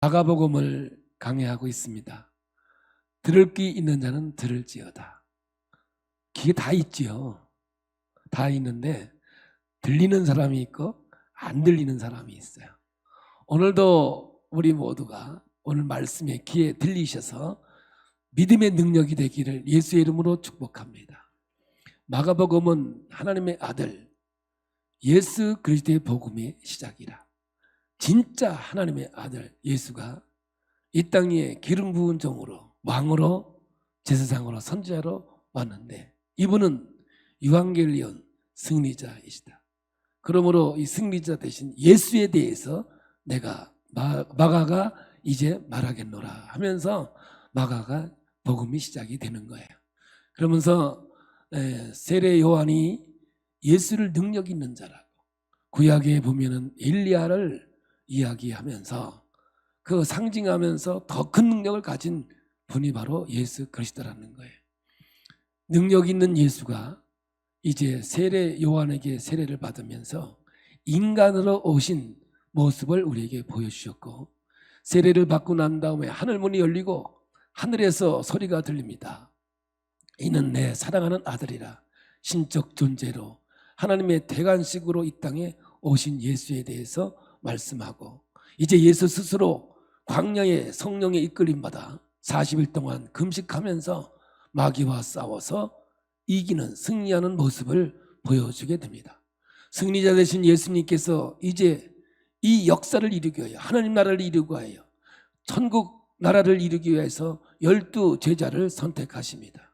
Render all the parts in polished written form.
마가복음을 강해하고 있습니다. 들을 귀 있는 자는 들을지어다. 귀에 다 있지요. 다 있는데 들리는 사람이 있고 안 들리는 사람이 있어요. 오늘도 우리 모두가 오늘 말씀에 귀에 들리셔서 믿음의 능력이 되기를 예수의 이름으로 축복합니다. 마가복음은 하나님의 아들 예수 그리스도의 복음의 시작이라. 진짜 하나님의 아들 예수가 이 땅에 기름 부은 종으로 왕으로 제사장으로 선지자로 왔는데 이분은 유한겔리온 승리자이시다. 그러므로 이 승리자 대신 예수에 대해서 내가 마가가 이제 말하겠노라 하면서 마가가 복음이 시작이 되는 거예요. 그러면서 세례 요한이 예수를 능력 있는 자라고, 구약에 보면은 엘리야를 이야기하면서 그 상징하면서 더 큰 능력을 가진 분이 바로 예수 그리스도라는 거예요. 능력 있는 예수가 이제 세례 요한에게 세례를 받으면서 인간으로 오신 모습을 우리에게 보여주셨고, 세례를 받고 난 다음에 하늘문이 열리고 하늘에서 소리가 들립니다. 이는 내 사랑하는 아들이라. 신적 존재로 하나님의 대관식으로 이 땅에 오신 예수에 대해서 말씀하고, 이제 예수 스스로 광야의 성령의 이끌림받아 40일 동안 금식하면서 마귀와 싸워서 이기는, 승리하는 모습을 보여주게 됩니다. 승리자 되신 예수님께서 이제 이 역사를 이루기 위하여, 하나님 나라를 이루기 위하여, 천국 나라를 이루기 위해서 12 제자를 선택하십니다.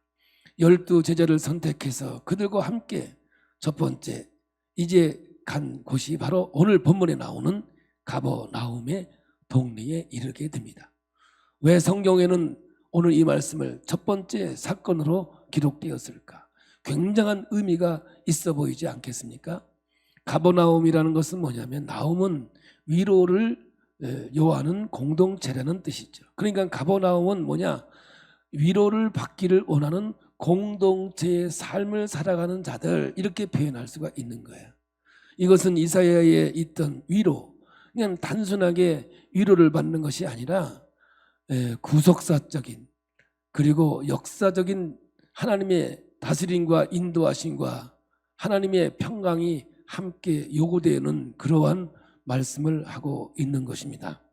12 제자를 선택해서 그들과 함께 첫 번째 이제 간 곳이 바로 오늘 본문에 나오는 가버나움의 동네에 이르게 됩니다. 왜 성경에는 오늘 이 말씀을 첫 번째 사건으로 기록되었을까? 굉장한 의미가 있어 보이지 않겠습니까? 가버나움이라는 것은 뭐냐면, 나움은 위로를 요하는 공동체라는 뜻이죠. 그러니까 가버나움은 뭐냐? 위로를 받기를 원하는 공동체의 삶을 살아가는 자들, 이렇게 표현할 수가 있는 거예요. 이것은 이사야에 있던 위로, 그냥 단순하게 위로를 받는 것이 아니라 구속사적인 그리고 역사적인 하나님의 다스림과 인도하심과 하나님의 평강이 함께 요구되는 그러한 말씀을 하고 있는 것입니다.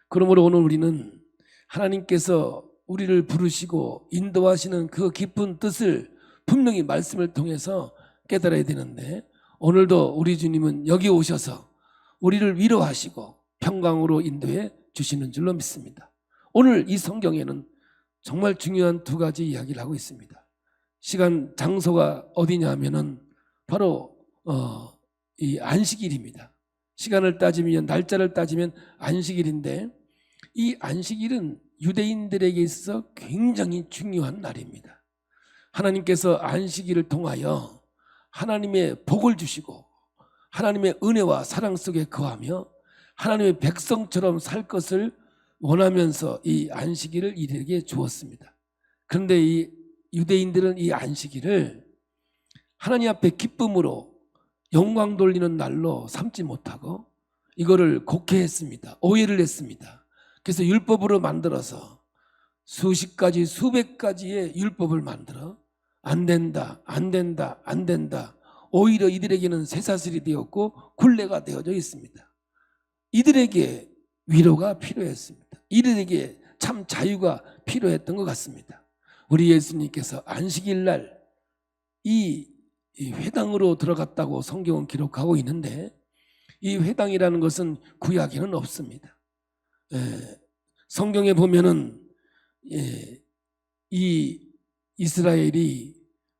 그러므로 오늘 우리는 하나님께서 우리를 부르시고 인도하시는 그 깊은 뜻을 분명히 말씀을 통해서 깨달아야 되는데, 오늘도 우리 주님은 여기 오셔서 우리를 위로하시고 평강으로 인도해 주시는 줄로 믿습니다. 오늘 이 성경에는 정말 중요한 두 가지 이야기를 하고 있습니다. 시간, 장소가 어디냐 하면은 바로 이 안식일입니다. 시간을 따지면, 날짜를 따지면 안식일인데, 이 안식일은 유대인들에게 있어서 굉장히 중요한 날입니다. 하나님께서 안식일을 통하여 하나님의 복을 주시고 하나님의 은혜와 사랑 속에 거하며 하나님의 백성처럼 살 것을 원하면서 이 안식일을 이들에게 주었습니다. 그런데 이 유대인들은 이 안식일을 하나님 앞에 기쁨으로 영광 돌리는 날로 삼지 못하고 이거를 곡해했습니다. 오해를 했습니다. 그래서 율법으로 만들어서 수십 가지 수백 가지의 율법을 만들어 안 된다, 안 된다, 안 된다. 오히려 이들에게는 쇠사슬이 되었고 굴레가 되어져 있습니다. 이들에게 위로가 필요했습니다. 이들에게 참 자유가 필요했던 것 같습니다. 우리 예수님께서 안식일 날 이 회당으로 들어갔다고 성경은 기록하고 있는데, 이 회당이라는 것은 구약에는 없습니다. 성경에 보면은 이 이스라엘이,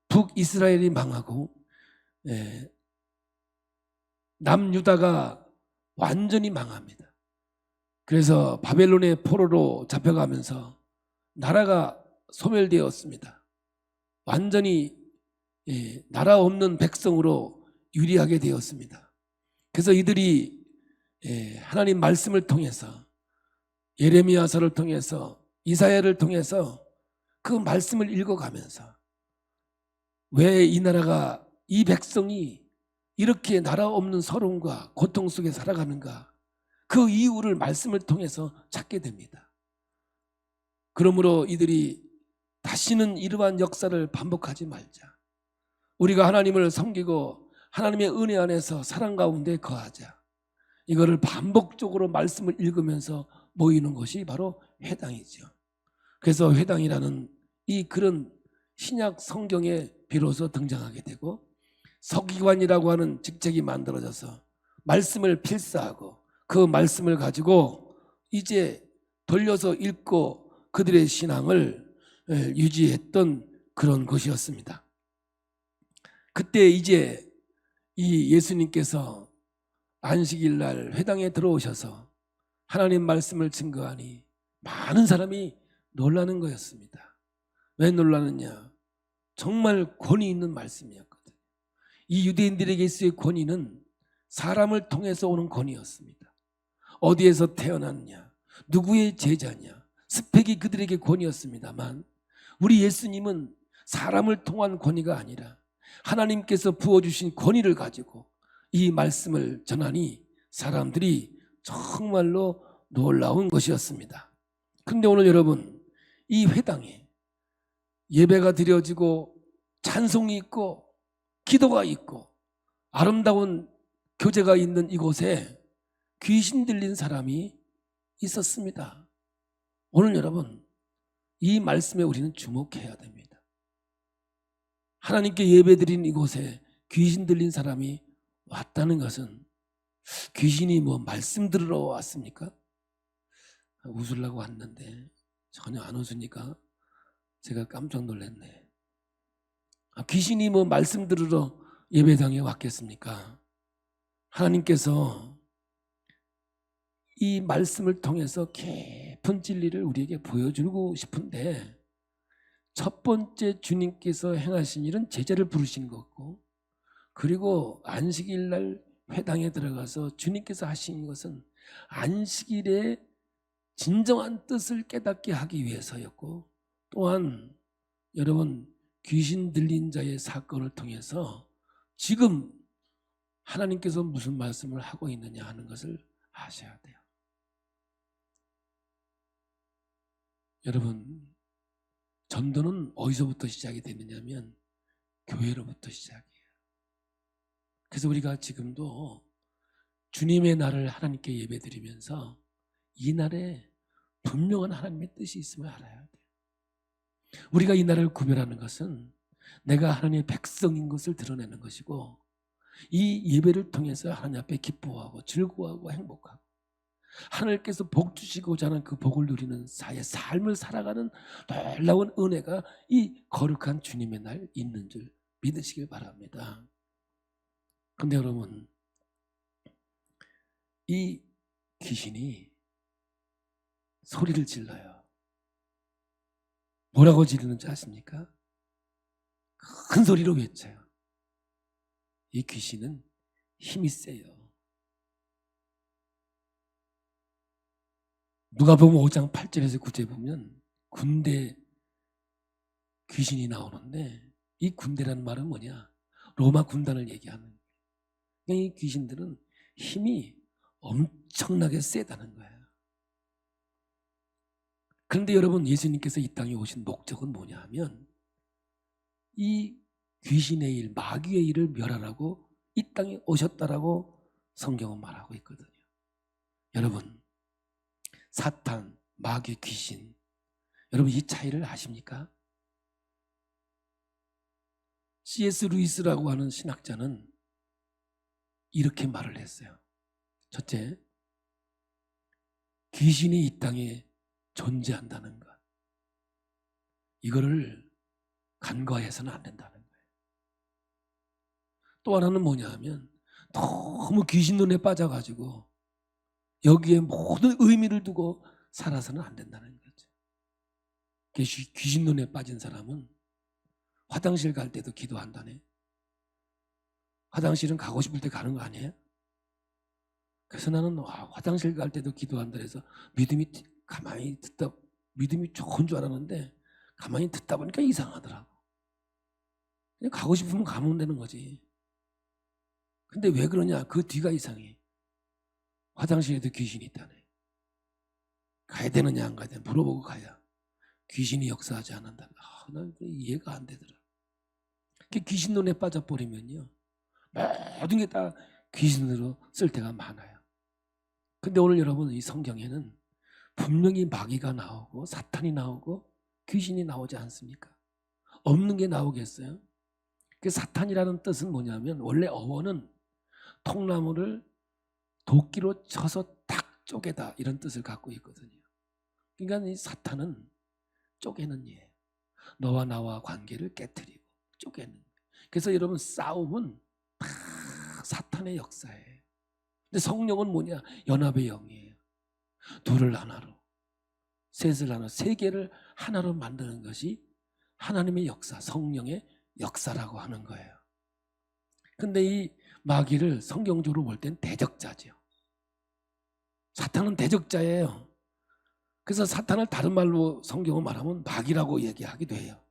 북이스라엘이 망하고 남유다가 완전히 망합니다. 그래서 바벨론의 포로로 잡혀가면서 나라가 소멸되었습니다. 완전히 나라 없는 백성으로 유리하게 되었습니다. 그래서 이들이 하나님 말씀을 통해서, 예레미야서를 통해서, 이사야를 통해서 그 말씀을 읽어가면서 왜 이 나라가, 이 백성이 이렇게 나라 없는 서름과 고통 속에 살아가는가, 그 이유를 말씀을 통해서 찾게 됩니다. 그러므로 이들이 다시는 이러한 역사를 반복하지 말자. 우리가 하나님을 섬기고 하나님의 은혜 안에서 사랑 가운데 거하자. 이거를 반복적으로 말씀을 읽으면서 모이는 것이 바로 회당이죠. 그래서 회당이라는 이 그런 신약 성경에 비로소 등장하게 되고, 서기관이라고 하는 직책이 만들어져서 말씀을 필사하고 그 말씀을 가지고 이제 돌려서 읽고 그들의 신앙을 유지했던 그런 것이었습니다. 그때 이제 이 예수님께서 안식일 날 회당에 들어오셔서 하나님 말씀을 증거하니 많은 사람이 놀라는 거였습니다. 왜 놀라느냐? 정말 권위 있는 말씀이었거든요. 이 유대인들에게 있어의 권위는 사람을 통해서 오는 권위였습니다. 어디에서 태어났냐, 누구의 제자냐, 스펙이 그들에게 권위였습니다만, 우리 예수님은 사람을 통한 권위가 아니라 하나님께서 부어주신 권위를 가지고 이 말씀을 전하니 사람들이 정말로 놀라운 것이었습니다. 그런데 오늘 여러분, 이 회당에 예배가 드려지고 찬송이 있고 기도가 있고 아름다운 교제가 있는 이곳에 귀신 들린 사람이 있었습니다. 오늘 여러분, 이 말씀에 우리는 주목해야 됩니다. 하나님께 예배드린 이곳에 귀신 들린 사람이 왔다는 것은, 귀신이 뭐 말씀 들으러 왔습니까? 웃으려고 왔는데 전혀 안 웃으니까 제가 깜짝 놀랐네. 귀신이 뭐 말씀 들으러 예배당에 왔겠습니까? 하나님께서 이 말씀을 통해서 깊은 진리를 우리에게 보여주고 싶은데, 첫 번째 주님께서 행하신 일은 제자를 부르신 거고, 그리고 안식일 날 회당에 들어가서 주님께서 하신 것은 안식일의 진정한 뜻을 깨닫게 하기 위해서였고, 또한 여러분, 귀신 들린 자의 사건을 통해서 지금 하나님께서 무슨 말씀을 하고 있느냐 하는 것을 아셔야 돼요. 여러분, 전도는 어디서부터 시작이 되느냐면 교회로부터 시작이에요. 그래서 우리가 지금도 주님의 날을 하나님께 예배드리면서 이 날에 분명한 하나님의 뜻이 있음을 알아야 돼요. 우리가 이 날을 구별하는 것은 내가 하나님의 백성인 것을 드러내는 것이고, 이 예배를 통해서 하나님 앞에 기뻐하고 즐거워하고 행복하고 하나님께서 복 주시고자 하는 그 복을 누리는 사의 삶을 살아가는 놀라운 은혜가 이 거룩한 주님의 날 있는 줄 믿으시길 바랍니다. 그런데 여러분, 이 귀신이 소리를 질러요. 뭐라고 지르는지 아십니까? 큰 소리로 외쳐요. 이 귀신은 힘이 세요. 누가복음 5장 8절에서 9절에 보면 군대 귀신이 나오는데, 이 군대라는 말은 뭐냐? 로마 군단을 얘기하는 거예요. 이 귀신들은 힘이 엄청나게 세다는 거예요. 그런데 여러분, 예수님께서 이 땅에 오신 목적은 뭐냐 하면 이 귀신의 일, 마귀의 일을 멸하라고 이 땅에 오셨다라고 성경은 말하고 있거든요. 여러분, 사탄, 마귀, 귀신, 여러분 이 차이를 아십니까? C.S. 루이스라고 하는 신학자는 이렇게 말을 했어요. 첫째, 귀신이 이 땅에 존재한다는 것, 이거를 간과해서는 안 된다는 거예요. 또 하나는 뭐냐 하면 너무 귀신 눈에 빠져가지고 여기에 모든 의미를 두고 살아서는 안 된다는 거죠. 귀신 눈에 빠진 사람은 화장실 갈 때도 기도한다네. 화장실은 가고 싶을 때 가는 거 아니에요? 그래서 나는 화장실 갈 때도 기도한다 해서 믿음이 가만히 듣다, 믿음이 좋은 줄 알았는데 가만히 듣다 보니까 이상하더라고. 그냥 가고 싶으면 가면 되는 거지. 근데 왜 그러냐? 그 뒤가 이상해. 화장실에도 귀신이 있다네. 가야 되느냐 안 가야 되느냐 물어보고 가야 귀신이 역사하지 않는다. 난 이해가 안 되더라. 귀신 눈에 빠져버리면요 모든 게 다 귀신으로 쓸 때가 많아요. 근데 오늘 여러분 이 성경에는 분명히 마귀가 나오고 사탄이 나오고 귀신이 나오지 않습니까? 없는 게 나오겠어요? 그 사탄이라는 뜻은 뭐냐면 원래 어원은 통나무를 도끼로 쳐서 탁 쪼개다 이런 뜻을 갖고 있거든요. 그러니까 이 사탄은 쪼개는 예예요. 너와 나와 관계를 깨트리고 쪼개는 거예요. 그래서 여러분 싸움은 다 사탄의 역사예요. 근데 성령은 뭐냐? 연합의 영이에요. 둘을 하나로, 셋을 하나, 세 개를 하나로 만드는 것이 하나님의 역사, 성령의 역사라고 하는 거예요. 근데 이 마귀를 성경적으로 볼 땐 대적자죠. 사탄은 대적자예요. 그래서 사탄을 다른 말로 성경을 말하면 마귀라고 얘기하기도 해요.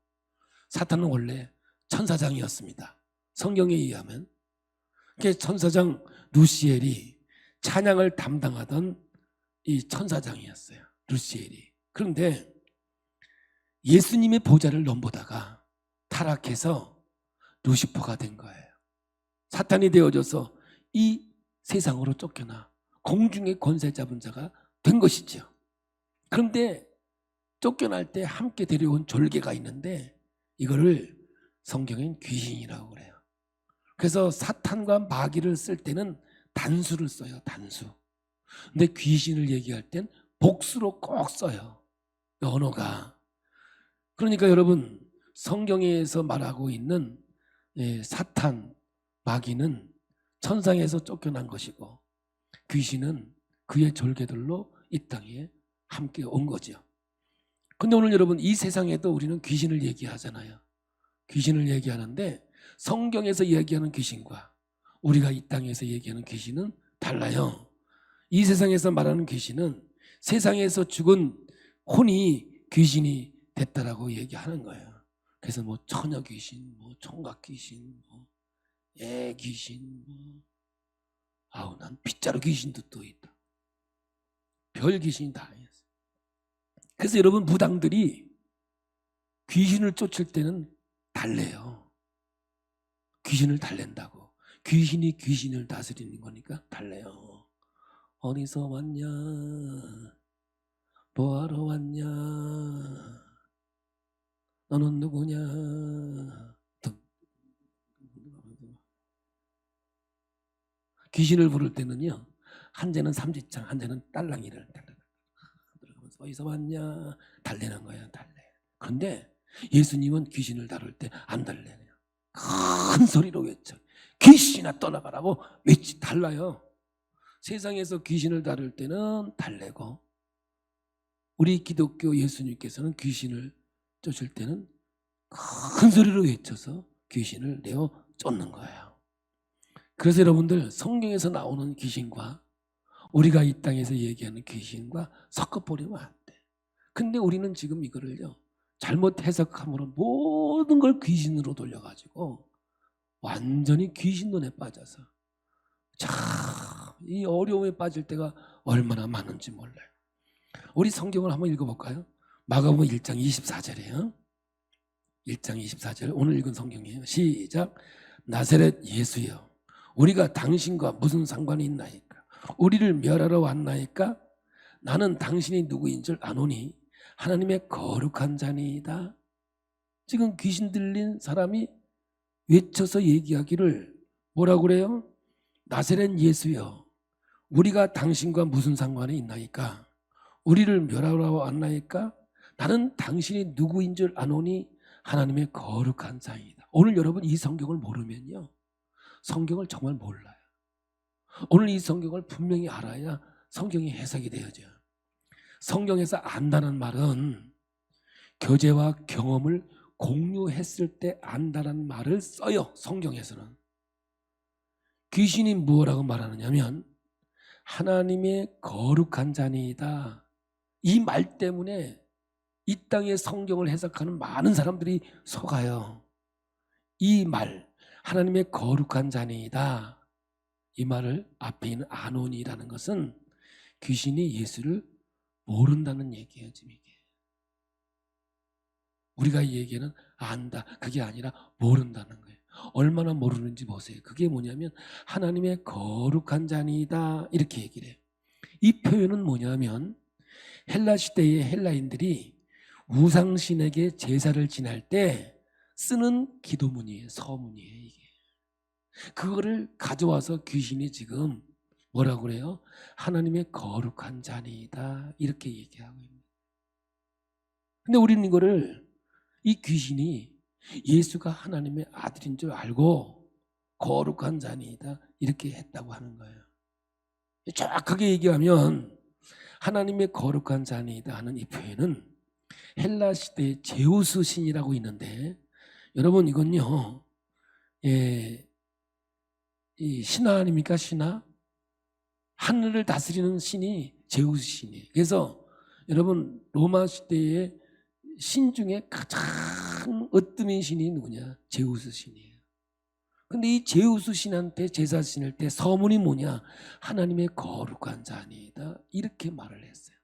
사탄은 원래 천사장이었습니다. 성경에 의하면 천사장 루시엘이 찬양을 담당하던 이 천사장이었어요. 루시엘이. 그런데 예수님의 보좌를 넘보다가 타락해서 루시퍼가 된 거예요. 사탄이 되어져서 이 세상으로 쫓겨나 공중의 권세 잡은 자가 된 것이죠. 그런데 쫓겨날 때 함께 데려온 졸개가 있는데 이거를 성경엔 귀신이라고 그래요. 그래서 사탄과 마귀를 쓸 때는 단수를 써요. 단수. 근데 귀신을 얘기할 땐 복수로 꼭 써요. 언어가. 그러니까 여러분 성경에서 말하고 있는 사탄, 마귀는 천상에서 쫓겨난 것이고 귀신은 그의 졸개들로 이 땅에 함께 온 거죠. 근데 오늘 여러분 이 세상에도 우리는 귀신을 얘기하잖아요. 귀신을 얘기하는데 성경에서 얘기하는 귀신과 우리가 이 땅에서 얘기하는 귀신은 달라요. 이 세상에서 말하는 귀신은 세상에서 죽은 혼이 귀신이 됐다라고 얘기하는 거예요. 그래서 뭐 처녀 귀신, 뭐 총각 귀신, 뭐 애 귀신, 뭐 아우 난 빗자루 귀신도 또 있다. 별 귀신이 다 있어요. 그래서 여러분 무당들이 귀신을 쫓을 때는 달래요. 귀신을 달랜다고. 귀신이 귀신을 다스리는 거니까 달래요. 어디서 왔냐? 뭐하러 왔냐? 너는 누구냐? 귀신을 부를 때는요 한재는 삼지창, 한재는 딸랑이를 들어가면서 어디서 왔냐? 달래는 거야. 달래. 그런데 예수님은 귀신을 다룰 때 안 달래요. 큰 소리로 외쳐. 귀신아 떠나가라고 달라요. 세상에서 귀신을 다룰 때는 달래고 우리 기독교 예수님께서는 귀신을 쫓을 때는 큰 소리로 외쳐서 귀신을 내어 쫓는 거예요. 그래서 여러분들 성경에서 나오는 귀신과 우리가 이 땅에서 얘기하는 귀신과 섞어버리면 안 돼. 근데 우리는 지금 이거를요 잘못 해석함으로 모든 걸 귀신으로 돌려가지고 완전히 귀신 눈에 빠져서 참 이 어려움에 빠질 때가 얼마나 많은지 몰라요. 우리 성경을 한번 읽어볼까요? 마가복음 1장 24절이에요. 1장 24절 오늘 읽은 성경이에요. 시작. 나사렛 예수여 우리가 당신과 무슨 상관이 있나이까? 우리를 멸하러 왔나이까? 나는 당신이 누구인 줄 아노니 하나님의 거룩한 자니이다. 지금 귀신 들린 사람이 외쳐서 얘기하기를 뭐라고 그래요? 나사렛 예수여 우리가 당신과 무슨 상관이 있나이까? 우리를 멸하러 왔나이까? 나는 당신이 누구인 줄 아노니 하나님의 거룩한 자이다. 오늘 여러분 이 성경을 모르면요 성경을 정말 몰라요. 오늘 이 성경을 분명히 알아야 성경이 해석이 되어져요. 성경에서 안다는 말은 교제와 경험을 공유했을 때 안다는 말을 써요. 성경에서는. 귀신이 무엇라고 말하느냐면 하나님의 거룩한 자니이다. 이 말 때문에 이 땅의 성경을 해석하는 많은 사람들이 속아요. 이 말 하나님의 거룩한 자니이다 이 말을 앞에 있는 아논이라는 것은 귀신이 예수를 모른다는 얘기예요. 지금 이게 우리가 이 얘기는 안다 그게 아니라 모른다는 거예요. 얼마나 모르는지 보세요. 그게 뭐냐면 하나님의 거룩한 자니이다 이렇게 얘기를 해요. 이 표현은 뭐냐면 헬라 시대의 헬라인들이 우상신에게 제사를 지낼 때 쓰는 기도문이에요. 서문이에요. 이게 그거를 가져와서 귀신이 지금 뭐라고 그래요? 하나님의 거룩한 자니이다 이렇게 얘기하고 있는. 근데 우리는 이거를 이 귀신이 예수가 하나님의 아들인 줄 알고 거룩한 자니이다 이렇게 했다고 하는 거예요. 정확하게 얘기하면 하나님의 거룩한 자니이다 하는 이 표현은 헬라 시대의 제우스 신이라고 있는데 여러분 이건요 이 신하 아닙니까? 신하? 하늘을 다스리는 신이 제우스 신이에요. 그래서 여러분 로마 시대의 신 중에 가장 으뜸인 신이 누구냐? 제우스 신이에요. 근데 이 제우스 신한테 제사 지낼 때 서문이 뭐냐? 하나님의 거룩한 자니이다 이렇게 말을 했어요.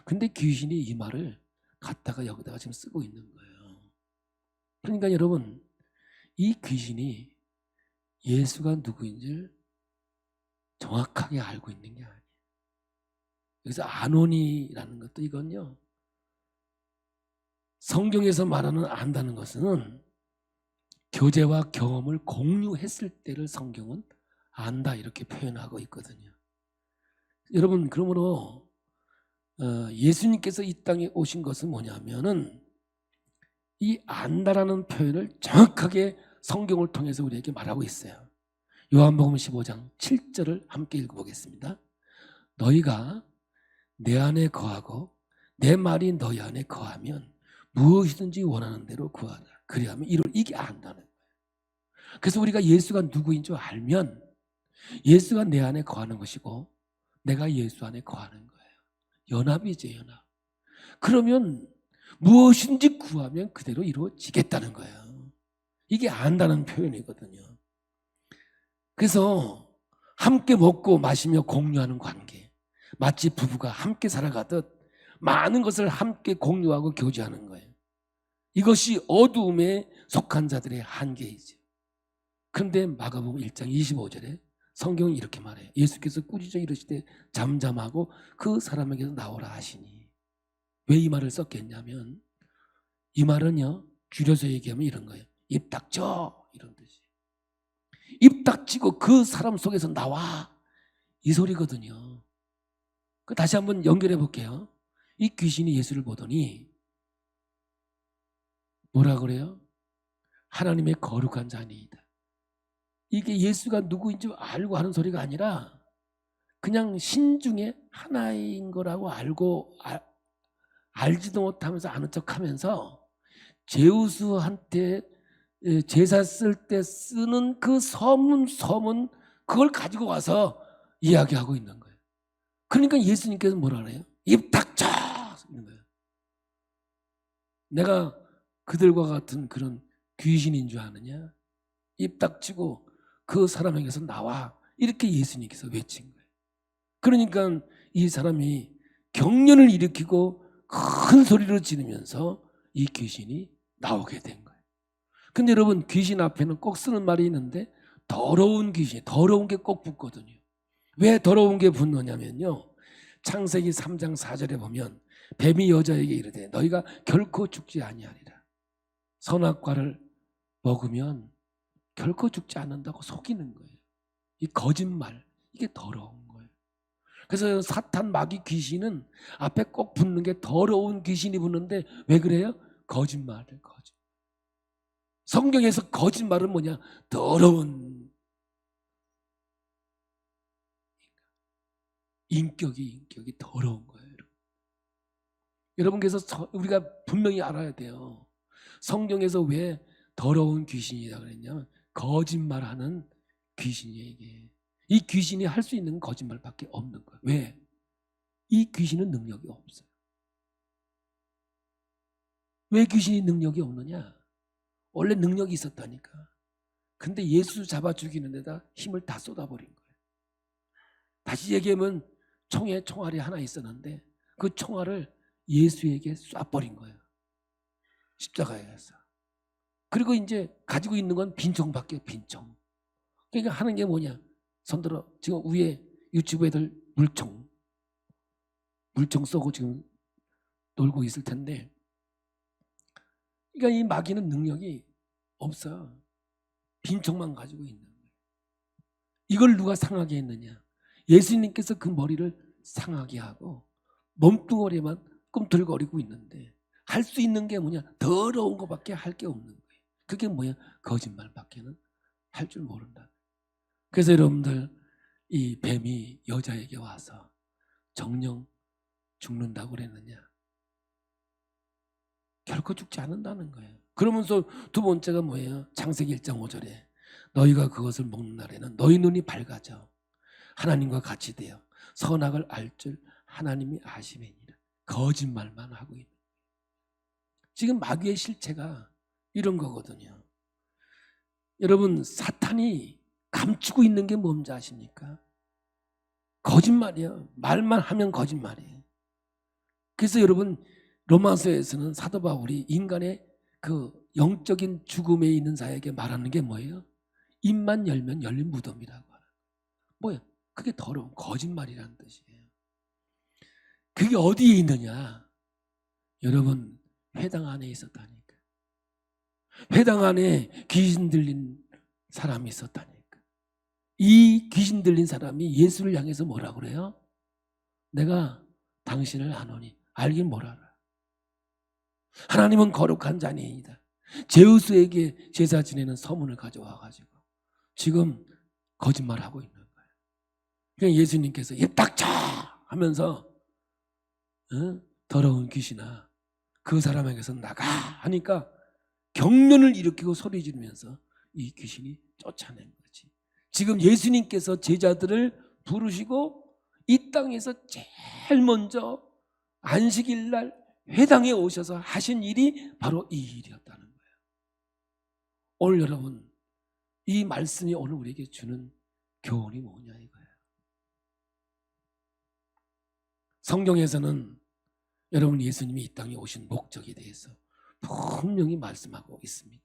근데 귀신이 이 말을 갖다가 여기다가 지금 쓰고 있는 거예요. 그러니까 여러분 이 귀신이 예수가 누구인지를 정확하게 알고 있는 게 아니에요. 그래서 아논이라는 것도 이건요 성경에서 말하는 안다는 것은 교제와 경험을 공유했을 때를 성경은 안다 이렇게 표현하고 있거든요. 여러분 그러므로 예수님께서 이 땅에 오신 것은 뭐냐면은 이 안다라는 표현을 정확하게 성경을 통해서 우리에게 말하고 있어요. 요한복음 15장 7절을 함께 읽어보겠습니다. 너희가 내 안에 거하고 내 말이 너희 안에 거하면 무엇이든지 원하는 대로 구하라. 그리하면 이게 안다는 거예요. 그래서 우리가 예수가 누구인 줄 알면 예수가 내 안에 거하는 것이고 내가 예수 안에 거하는 거예요. 연합이죠, 연합. 그러면 무엇인지 구하면 그대로 이루어지겠다는 거예요. 이게 안다는 표현이거든요. 그래서 함께 먹고 마시며 공유하는 관계, 마치 부부가 함께 살아가듯 많은 것을 함께 공유하고 교제하는 거예요. 이것이 어두움에 속한 자들의 한계이죠. 그런데 마가복음 1장 25절에 성경은 이렇게 말해요. 예수께서 꾸짖어 이르시되 잠잠하고 그 사람에게서 나오라 하시니. 왜 이 말을 썼겠냐면 이 말은요 줄여서 얘기하면 이런 거예요. 입 닥쳐 이런 뜻이에요. 입 닥치고 그 사람 속에서 나와 이 소리거든요. 다시 한번 연결해 볼게요. 이 귀신이 예수를 보더니 뭐라 그래요? 하나님의 거룩한 자니이다. 이게 예수가 누구인 줄 알고 하는 소리가 아니라 그냥 신 중에 하나인 거라고 알고 알지도 못하면서 아는 척하면서 제우스한테 제사 쓸 때 쓰는 그 서문 그걸 가지고 와서 이야기하고 있는 거예요. 그러니까 예수님께서 뭐라 그래요? 입 닥쳐! 이런 거예요. 내가 그들과 같은 그런 귀신인 줄 아느냐? 입 닥치고 그 사람에게서 나와. 이렇게 예수님께서 외친 거예요. 그러니까 이 사람이 경련을 일으키고 큰 소리로 지르면서 이 귀신이 나오게 된 거예요. 근데 여러분 귀신 앞에는 꼭 쓰는 말이 있는데 더러운 귀신, 더러운 게 꼭 붙거든요. 왜 더러운 게 붙느냐면요. 창세기 3장 4절에 보면 뱀이 여자에게 이르되 너희가 결코 죽지 아니하리라. 선악과를 먹으면 결코 죽지 않는다고 속이는 거예요. 이 거짓말, 이게 더러운 거예요. 그래서 사탄 마귀 귀신은 앞에 꼭 붙는 게 더러운 귀신이 붙는데 왜 그래요? 거짓말을 거짓말. 성경에서 거짓말은 뭐냐? 더러운 인격이 더러운 거예요. 여러분께서 우리가 분명히 알아야 돼요. 성경에서 왜 더러운 귀신이라고 그랬냐면 거짓말하는 귀신이에요. 이게. 이 귀신이 할 수 있는 거짓말밖에 없는 거예요. 왜? 이 귀신은 능력이 없어요. 왜 귀신이 능력이 없느냐? 원래 능력이 있었다니까. 근데 예수 잡아 죽이는 데다 힘을 다 쏟아버린 거예요. 다시 얘기하면 총에 총알이 하나 있었는데 그 총알을 예수에게 쏴버린 거예요. 십자가에서. 그리고 이제 가지고 있는 건 빈총밖에 빈총. 그러니까 하는 게 뭐냐? 손들어 지금 위에 유튜브 애들 물총 쏘고 지금 놀고 있을 텐데, 그러니까 이 마귀는 능력이 없어. 빈총만 가지고 있는 거예요. 이걸 누가 상하게 했느냐? 예수님께서 그 머리를 상하게 하고 몸뚱어리만 꿈틀거리고 있는데 할 수 있는 게 뭐냐? 더러운 것밖에 할 게 없는 거예요. 그게 뭐야? 거짓말밖에는 할 줄 모른다. 그래서 여러분들, 이 뱀이 여자에게 와서 정녕 죽는다고 그랬느냐? 결코 죽지 않는다는 거예요. 그러면서 두 번째가 뭐예요? 창세기 1장 5절에 너희가 그것을 먹는 날에는 너희 눈이 밝아져 하나님과 같이 되어 선악을 알 줄 하나님이 아시매니라. 거짓말만 하고 있는 거예요. 지금 마귀의 실체가 이런 거거든요. 여러분, 사탄이 감추고 있는 게 뭔지 아십니까? 거짓말이에요. 말만 하면 거짓말이에요. 그래서 여러분, 로마서에서는 사도 바울이 인간의 그 영적인 죽음에 있는 자에게 말하는 게 뭐예요? 입만 열면 열린 무덤이라고 하는 거예요. 뭐야? 그게 더러운 거짓말이라는 뜻이에요. 그게 어디에 있느냐? 여러분, 회당 안에 있었다니까. 회당 안에 귀신 들린 사람이 있었다니까. 이 귀신 들린 사람이 예수를 향해서 뭐라고 그래요? 내가 당신을 아노니 알긴 뭘 알아. 하나님은 거룩한 자니이다. 제우스에게 제사 지내는 서문을 가져와가지고 지금 거짓말하고 있는 거예요. 그러니까 예수님께서 입 닥쳐 하면서 더러운 귀신아 그 사람에게서 나가 하니까 경련을 일으키고 소리 지르면서 이 귀신이 쫓아낸 거지. 지금 예수님께서 제자들을 부르시고 이 땅에서 제일 먼저 안식일 날 회당에 오셔서 하신 일이 바로 이 일이었다는 거예요. 오늘 여러분, 이 말씀이 오늘 우리에게 주는 교훈이 뭐냐 이거예요. 성경에서는 여러분 예수님이 이 땅에 오신 목적에 대해서 분명히 말씀하고 있습니다.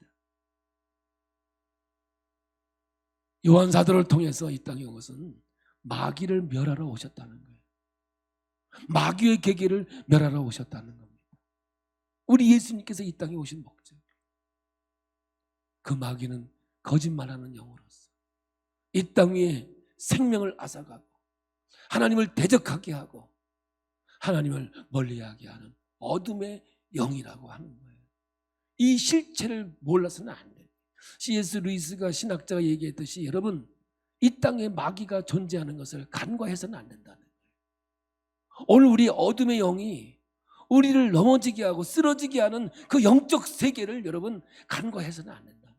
요한 사도를 통해서 이 땅에 온 것은 마귀를 멸하러 오셨다는 거예요. 마귀의 계계를 멸하러 오셨다는 겁니다. 우리 예수님께서 이 땅에 오신 목적, 그 마귀는 거짓말하는 영으로서 이 땅 위에 생명을 앗아가고 하나님을 대적하게 하고 하나님을 멀리하게 하는 어둠의 영이라고 하는 거예요. 이 실체를 몰라서는 안 돼요. C.S. 루이스가 신학자가 얘기했듯이 여러분, 이 땅에 마귀가 존재하는 것을 간과해서는 안 된다는 거예요. 오늘 우리 어둠의 영이 우리를 넘어지게 하고 쓰러지게 하는 그 영적 세계를 여러분 간과해서는 안 된다.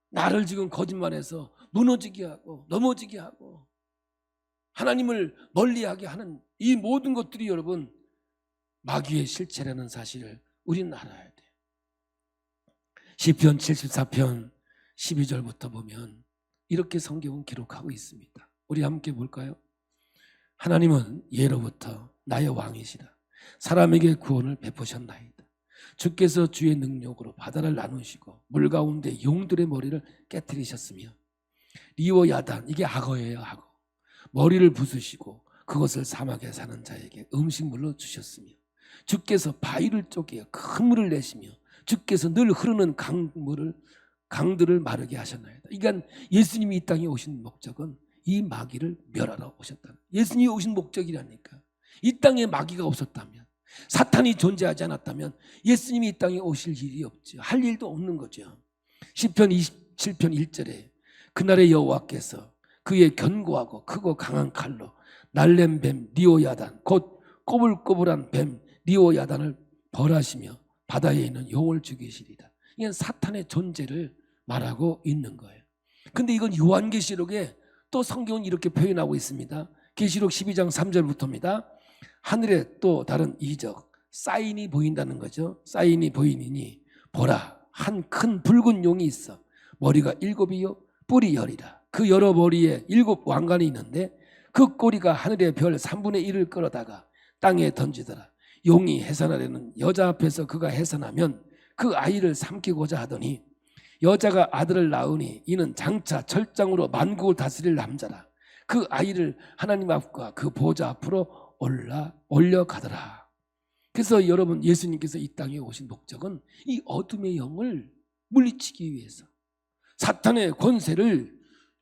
나를 지금 거짓말해서 무너지게 하고 넘어지게 하고 하나님을 멀리하게 하는 이 모든 것들이 여러분 마귀의 실체라는 사실을 우리는 알아야 돼요. 시편 74편 12절부터 보면 이렇게 성경은 기록하고 있습니다. 우리 함께 볼까요? 하나님은 예로부터 나의 왕이시라. 사람에게 구원을 베푸셨나이다. 주께서 주의 능력으로 바다를 나누시고 물 가운데 용들의 머리를 깨뜨리셨으며 리오 야단, 이게 악어예요. 악어. 머리를 부수시고 그것을 사막에 사는 자에게 음식물로 주셨으며 주께서 바위를 쪼개어 큰 물을 내시며 주께서 늘 흐르는 강들을 마르게 하셨나이다. 그러니까 예수님이 이 땅에 오신 목적은 이 마귀를 멸하러 오셨다. 예수님이 오신 목적이라니까. 이 땅에 마귀가 없었다면, 사탄이 존재하지 않았다면 예수님이 이 땅에 오실 일이 없죠. 할 일도 없는 거죠. 시편 27편 1절에 그날의 여호와께서 그의 견고하고 크고 강한 칼로 날렘 뱀 리오야단, 곧 꼬불꼬불한 뱀 리오야단을 벌하시며 바다에 있는 용을 죽이시리다. 이건 사탄의 존재를 말하고 있는 거예요. 근데 이건 요한계시록에 또 성경은 이렇게 표현하고 있습니다. 계시록 12장 3절부터입니다. 하늘에 또 다른 이적, 사인이 보인다는 거죠. 사인이 보이니 보라, 한 큰 붉은 용이 있어 머리가 7이요 뿔이 10이라. 그 여러 머리에 7 왕관이 있는데 그 꼬리가 하늘의 별 3분의 1을 끌어다가 땅에 던지더라. 용이 해산하려는 여자 앞에서 그가 해산하면 그 아이를 삼키고자 하더니 여자가 아들을 낳으니 이는 장차 철장으로 만국을 다스릴 남자라. 그 아이를 하나님 앞과 그 보좌 앞으로 올려가더라. 그래서 여러분, 예수님께서 이 땅에 오신 목적은 이 어둠의 영을 물리치기 위해서, 사탄의 권세를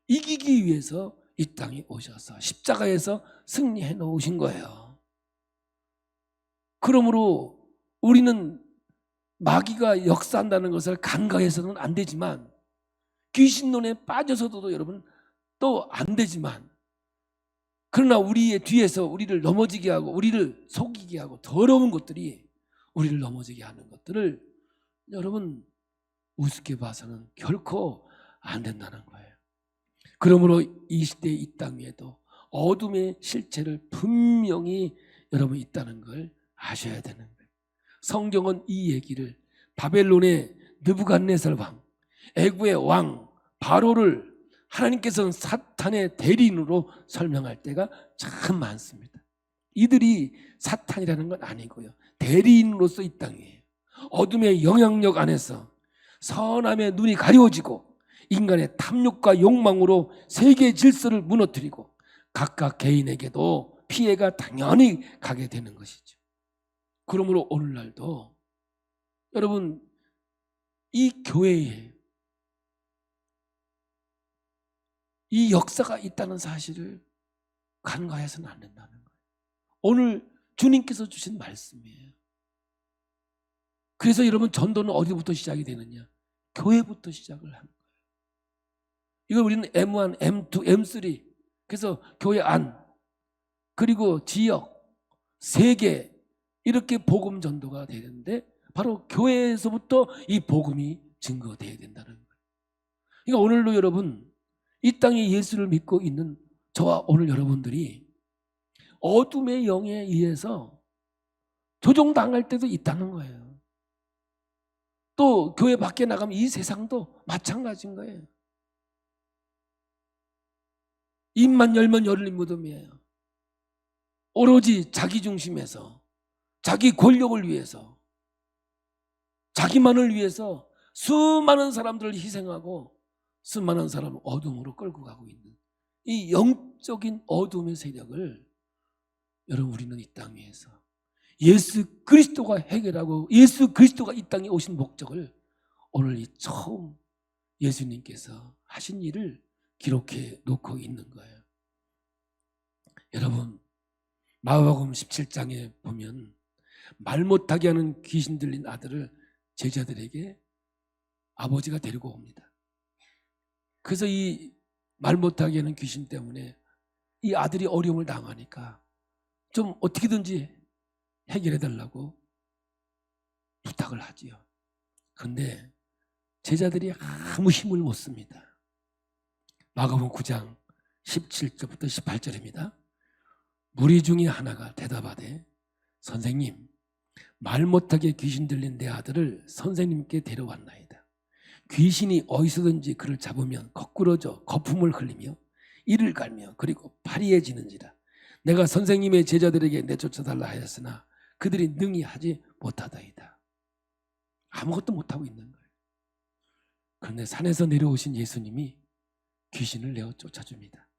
이기기 위해서 이 땅에 오셔서 십자가에서 승리해 놓으신 거예요. 그러므로 우리는 마귀가 역사한다는 것을 간과해서는 안 되지만, 귀신론에 빠져서도 여러분 또 안 되지만, 그러나 우리의 뒤에서 우리를 넘어지게 하고 우리를 속이게 하고 더러운 것들이 우리를 넘어지게 하는 것들을 여러분 우습게 봐서는 결코 안 된다는 거예요. 그러므로 이 시대 이 땅 위에도 어둠의 실체를 분명히 여러분 있다는 걸 아셔야 되는 거예요. 성경은 이 얘기를 바벨론의 느부갓네살 왕, 애국의 왕 바로를 하나님께서는 사탄의 대리인으로 설명할 때가 참 많습니다. 이들이 사탄이라는 건 아니고요, 대리인으로서 이 땅이에요. 어둠의 영향력 안에서 선함의 눈이 가려워지고 인간의 탐욕과 욕망으로 세계 질서를 무너뜨리고 각각 개인에게도 피해가 당연히 가게 되는 것이죠. 그러므로 오늘날도 여러분 이 교회에 이 역사가 있다는 사실을 간과해서는 안 된다는 거예요. 오늘 주님께서 주신 말씀이에요. 그래서 여러분 전도는 어디부터 시작이 되느냐? 교회부터 시작을 하는 거예요. 이걸 우리는 M1, M2, M3, 그래서 교회 안, 그리고 지역, 세계, 이렇게 복음 전도가 되는데 바로 교회에서부터 이 복음이 증거되어야 된다는 거예요. 그러니까 오늘도 여러분 이 땅에 예수를 믿고 있는 저와 오늘 여러분들이 어둠의 영에 의해서 조종당할 때도 있다는 거예요. 또 교회 밖에 나가면 이 세상도 마찬가지인 거예요. 입만 열면 열린 무덤이에요. 오로지 자기 중심에서 자기 권력을 위해서 자기만을 위해서 수많은 사람들을 희생하고 수많은 사람을 어둠으로 끌고 가고 있는 이 영적인 어둠의 세력을 여러분 우리는 이 땅 위에서 예수 그리스도가 해결하고 예수 그리스도가 이 땅에 오신 목적을 오늘 이 처음 예수님께서 하신 일을 기록해 놓고 있는 거예요. 여러분 마가복음 17장에 보면 말 못하게 하는 귀신 들린 아들을 제자들에게 아버지가 데리고 옵니다. 그래서 이 말 못하게 하는 귀신 때문에 이 아들이 어려움을 당하니까 좀 어떻게든지 해결해 달라고 부탁을 하지요. 그런데 제자들이 아무 힘을 못 씁니다. 마가복음 9장 17절부터 18절입니다. 무리 중에 하나가 대답하되 선생님, 말 못하게 귀신 들린 내 아들을 선생님께 데려왔나이다. 귀신이 어디서든지 그를 잡으면 거꾸러져 거품을 흘리며 이를 갈며 그리고 파리해지는지라. 내가 선생님의 제자들에게 내쫓아달라 하였으나 그들이 능히 하지 못하다이다. 아무것도 못하고 있는 거예요. 그런데 산에서 내려오신 예수님이 귀신을 내어 쫓아줍니다.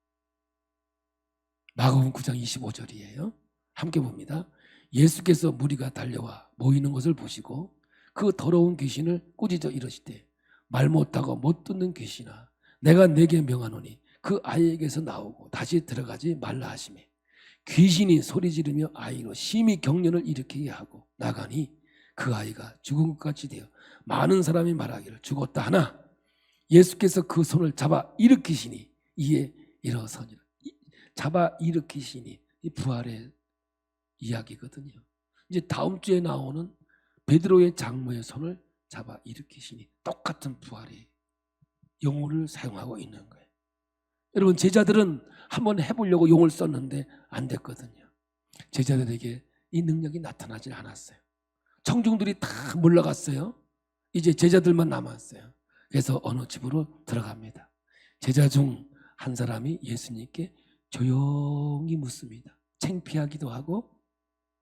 마가복음 9장 25절이에요. 함께 봅니다. 예수께서 무리가 달려와 모이는 것을 보시고 그 더러운 귀신을 꾸짖어 이르시되 말 못하고 못 듣는 귀신아, 내가 네게 명하노니 그 아이에게서 나오고 다시 들어가지 말라 하시매 귀신이 소리 지르며 아이로 심히 경련을 일으키게 하고 나가니 그 아이가 죽은 것 같이 되어 많은 사람이 말하기를 죽었다 하나 예수께서 그 손을 잡아 일으키시니 이에 일어서니라. 잡아 일으키시니 이 부활의 이야기거든요. 이제 다음 주에 나오는 베드로의 장모의 손을 잡아 일으키시니 똑같은 부활의 용어를 사용하고 있는 거예요. 여러분 제자들은 한번 해보려고 용을 썼는데 안 됐거든요. 제자들에게 이 능력이 나타나지 않았어요. 청중들이 다 물러갔어요. 이제 제자들만 남았어요. 그래서 어느 집으로 들어갑니다. 제자 중 한 사람이 예수님께 조용히 묻습니다. 창피하기도 하고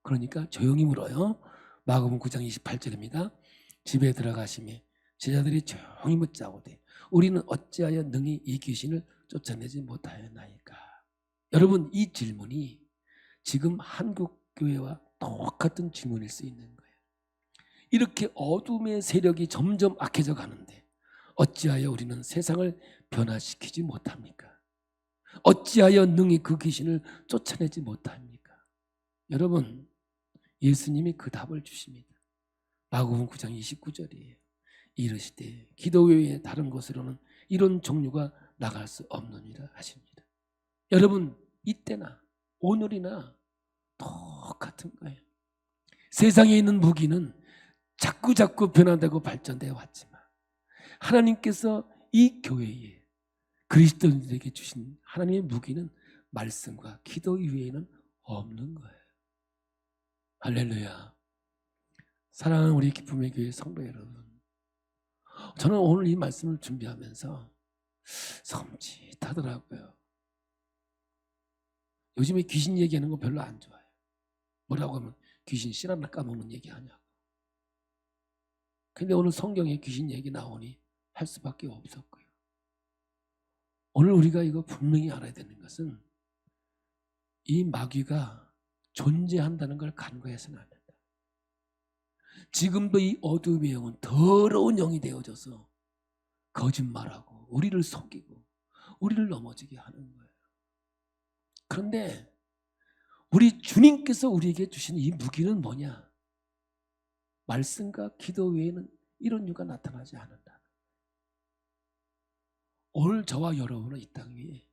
그러니까 조용히 물어요. 마가복음 9장 28절입니다. 집에 들어가시매 제자들이 조용히 묻자고 돼. 우리는 어찌하여 능히 이 귀신을 쫓아내지 못하였나이까. 여러분, 이 질문이 지금 한국 교회와 똑같은 질문일 수 있는 거예요. 이렇게 어둠의 세력이 점점 악해져 가는데 어찌하여 우리는 세상을 변화시키지 못합니까? 어찌하여 능히 그 귀신을 쫓아내지 못합니까? 여러분, 예수님이 그 답을 주십니다. 마가복음 9장 29절이에요. 이르시되 기도 외에 다른 곳으로는 이런 종류가 나갈 수 없느니라 하십니다. 여러분, 이때나 오늘이나 똑같은 거예요. 세상에 있는 무기는 자꾸자꾸 변화되고 발전되어 왔지만 하나님께서 이 교회에 그리스도인들에게 주신 하나님의 무기는 말씀과 기도 이외에는 없는 거예요. 할렐루야. 사랑하는 우리 기쁨의 교회 성도 여러분, 저는 오늘 이 말씀을 준비하면서 섬찟하더라고요. 요즘에 귀신 얘기하는 거 별로 안 좋아해요. 뭐라고 하면 귀신 씨 하나 까먹는 얘기 하냐고. 근데 오늘 성경에 귀신 얘기 나오니 할 수밖에 없었고요. 오늘 우리가 이거 분명히 알아야 되는 것은 이 마귀가 존재한다는 걸 간과해서는 안 된다. 지금도 이 어둠의 영은 더러운 영이 되어져서 거짓말하고 우리를 속이고 우리를 넘어지게 하는 거예요. 그런데 우리 주님께서 우리에게 주신 이 무기는 뭐냐? 말씀과 기도 외에는 이런 유가 나타나지 않는다. 오늘 저와 여러분은 이 땅 위에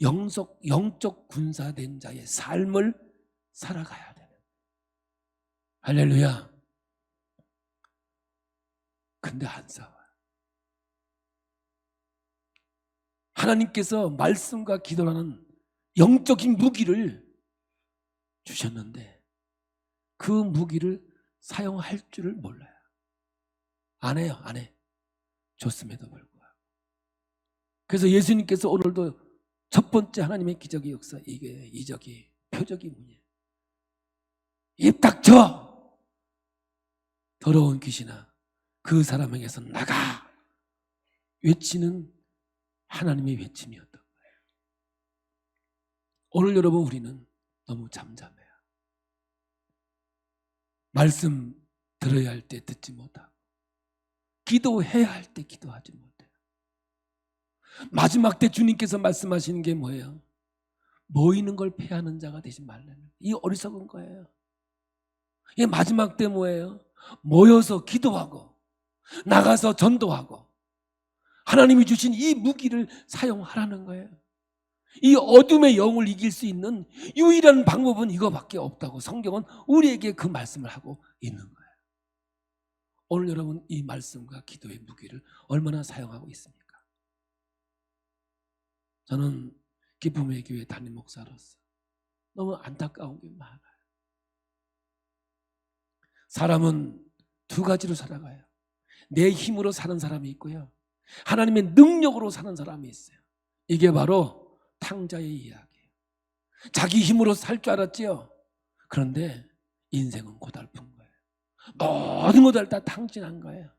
영적 군사된 자의 삶을 살아가야 되는. 할렐루야. 근데 안 싸워요. 하나님께서 말씀과 기도라는 영적인 무기를 주셨는데 그 무기를 사용할 줄을 몰라요. 안 해요. 안 해. 줬음에도 불구하고. 그래서 예수님께서 오늘도 첫 번째 하나님의 기적의 역사, 이게 이적이 표적이 뭐냐? 입 닥쳐! 더러운 귀신아, 그 사람에게서 나가! 외치는 하나님의 외침이었던 거예요. 오늘 여러분, 우리는 너무 잠잠해요. 말씀 들어야 할 때 듣지 못하고 기도해야 할 때 기도하지 못해요. 마지막 때 주님께서 말씀하시는 게 뭐예요? 모이는 걸 패하는 자가 되지 말라는, 이 어리석은 거예요. 이 마지막 때 뭐예요? 모여서 기도하고 나가서 전도하고 하나님이 주신 이 무기를 사용하라는 거예요. 이 어둠의 영을 이길 수 있는 유일한 방법은 이거밖에 없다고 성경은 우리에게 그 말씀을 하고 있는 거예요. 오늘 여러분, 이 말씀과 기도의 무기를 얼마나 사용하고 있습니까? 저는 기쁨의 교회 담임 목사로서 너무 안타까운 게 많아요. 사람은 두 가지로 살아가요. 내 힘으로 사는 사람이 있고요, 하나님의 능력으로 사는 사람이 있어요. 이게 바로 탕자의 이야기예요. 자기 힘으로 살 줄 알았지요. 그런데 인생은 고달픈 거예요. 모든 것들 다 탕진한 거예요.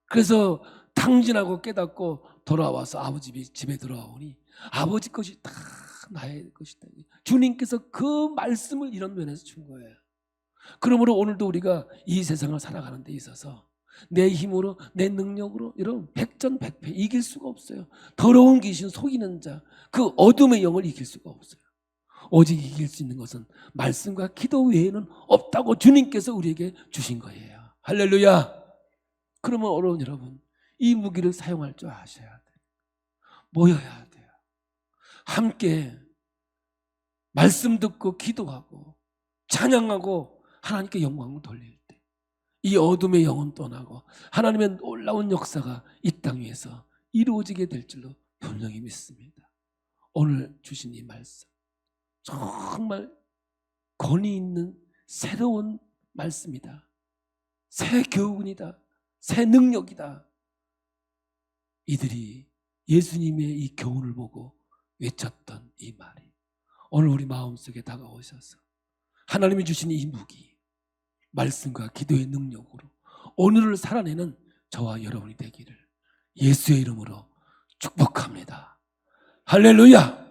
그래서 탕진하고 깨닫고 돌아와서 아버지 집에 들어오니 아버지 것이 다 나의 것이다. 주님께서 그 말씀을 이런 면에서 준 거예요. 그러므로 오늘도 우리가 이 세상을 살아가는 데 있어서 내 힘으로, 내 능력으로 이런 백전백패 이길 수가 없어요. 더러운 귀신, 속이는 자, 그 어둠의 영을 이길 수가 없어요. 오직 이길 수 있는 것은 말씀과 기도 외에는 없다고 주님께서 우리에게 주신 거예요. 할렐루야. 그러면 어려운 여러분, 이 무기를 사용할 줄 아셔야 돼요. 모여야 돼요. 함께 말씀 듣고 기도하고 찬양하고 하나님께 영광을 돌릴 때 이 어둠의 영은 떠나고 하나님의 놀라운 역사가 이 땅 위에서 이루어지게 될 줄로 분명히 믿습니다. 오늘 주신 이 말씀 정말 권위 있는 새로운 말씀이다. 새 교훈이다. 새 능력이다. 이들이 예수님의 이 교훈을 보고 외쳤던 이 말이 오늘 우리 마음속에 다가오셔서 하나님이 주신 이 무기, 말씀과 기도의 능력으로 오늘을 살아내는 저와 여러분이 되기를 예수의 이름으로 축복합니다. 할렐루야.